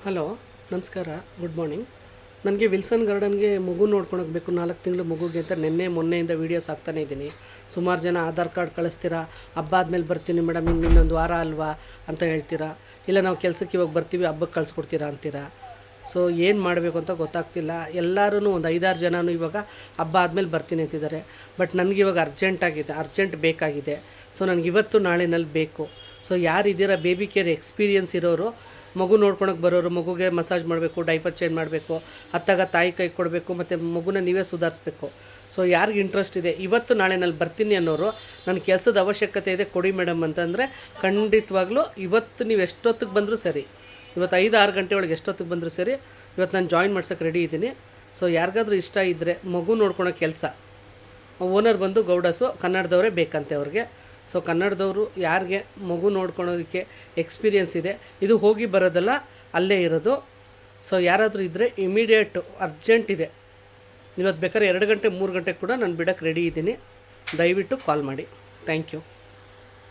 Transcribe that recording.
Hello, ನಮಸ್ಕಾರ. Good morning. ನನಗೆ Wilson ಗಾರ್ಡನ್ಗೆ ಮಗು ನೋಡ್ಕೊಳೋಗಬೇಕು, 4 ತಿಂಗಳು ಮಗುಗೆ ಅಂತ ಮೊನ್ನೆಯಿಂದ ವೀಡಿಯೋಸ್ ಹಾಕ್ತಾನೇ ಇದ್ದೀನಿ. ಸುಮಾರು ಜನ ಆಧಾರ್ ಕಾರ್ಡ್ ಕಳಿಸ್ತೀರಾ, ಹಬ್ಬ ಆದಮೇಲೆ ಬರ್ತೀನಿ ಮೇಡಮ್, ಇನ್ನೊಂದು ವಾರ ಅಲ್ವಾ ಅಂತ ಹೇಳ್ತೀರಾ. ಇಲ್ಲ ನಾವು ಕೆಲಸಕ್ಕೆ ಇವಾಗ ಬರ್ತೀವಿ, ಹಬ್ಬಕ್ಕೆ ಕಳಿಸ್ಕೊಡ್ತೀರಾ ಅಂತೀರಾ. ಸೊ ಏನು ಮಾಡಬೇಕು ಅಂತ ಗೊತ್ತಾಗ್ತಿಲ್ಲ. ಎಲ್ಲರೂ ಒಂದು 5-6 ಜನನು ಇವಾಗ ಹಬ್ಬ ಆದಮೇಲೆ ಬರ್ತೀನಿ ಅಂತಿದ್ದಾರೆ. ಬಟ್ ನನಗಿವಾಗ ಅರ್ಜೆಂಟ್ ಬೇಕಾಗಿದೆ. ಸೊ ನನಗೆ ಇವತ್ತು ನಾಳೆನಲ್ಲಿ ಬೇಕು. ಸೊ ಯಾರಿದ್ದೀರಾ ಬೇಬಿ ಕೇರ್ ಎಕ್ಸ್ಪೀರಿಯನ್ಸ್ ಇರೋರು, ಮಗು ನೋಡ್ಕೊಳಕ್ಕೆ ಬರೋರು, ಮಗುಗೆ ಮಸಾಜ್ ಮಾಡಬೇಕು, ಡೈಪರ್ ಚೇಂಜ್ ಮಾಡಬೇಕು, ಅತ್ತಾಗ ತಾಯಿ ಕೈ ಕೊಡಬೇಕು, ಮತ್ತು ಮಗುನ ನೀವೇ ಸುಧಾರಿಸ್ಬೇಕು. ಸೊ ಯಾರಿಗೆ ಇಂಟ್ರೆಸ್ಟ್ ಇದೆ, ಇವತ್ತು ನಾಳೆನಲ್ಲಿ ಬರ್ತೀನಿ ಅನ್ನೋರು, ನನ್ನ ಕೆಲಸದ ಅವಶ್ಯಕತೆ ಇದೆ ಕೊಡಿ ಮೇಡಮ್ ಅಂತಂದರೆ ಖಂಡಿತವಾಗ್ಲೂ ಇವತ್ತು ನೀವು ಎಷ್ಟೊತ್ತಿಗೆ ಬಂದರೂ ಸರಿ, ಇವತ್ತು 5-6 ಗಂಟೆ ಒಳಗೆ ಎಷ್ಟೊತ್ತಿಗೆ ಬಂದರೂ ಸರಿ, ಇವತ್ತು ನಾನು ಜಾಯಿನ್ ಮಾಡ್ಸೋಕ್ಕೆ ರೆಡಿ ಇದ್ದೀನಿ. ಸೊ ಯಾರಿಗಾದ್ರೂ ಇಷ್ಟ ಇದ್ದರೆ ಮಗು ನೋಡ್ಕೊಳೋ ಕೆಲಸ, ಓನರ್ ಬಂದು ಗೌಡಸು ಕನ್ನಡದವರೇ ಬೇಕಂತೆ ಅವ್ರಿಗೆ. ಸೊ ಕನ್ನಡದವರು ಯಾರಿಗೆ ಮಗು ನೋಡ್ಕೊಳೋದಕ್ಕೆ ಎಕ್ಸ್ಪೀರಿಯೆನ್ಸ್ ಇದೆ, ಇದು ಹೋಗಿ ಬರೋದಲ್ಲ, ಅಲ್ಲೇ ಇರೋದು. ಸೊ ಯಾರಾದರೂ ಇದ್ದರೆ ಇಮಿಡಿಯೇಟು ಅರ್ಜೆಂಟ್ ಇದೆ, ಇವತ್ತು ಬೇಕಾದ್ರೆ 2 ಗಂಟೆ 3 ಗಂಟೆಗೆ ಕೂಡ ನಾನು ಬಿಡೋಕ್ಕೆ ರೆಡಿ ಇದ್ದೀನಿ. ದಯವಿಟ್ಟು ಕಾಲ್ ಮಾಡಿ. Thank you.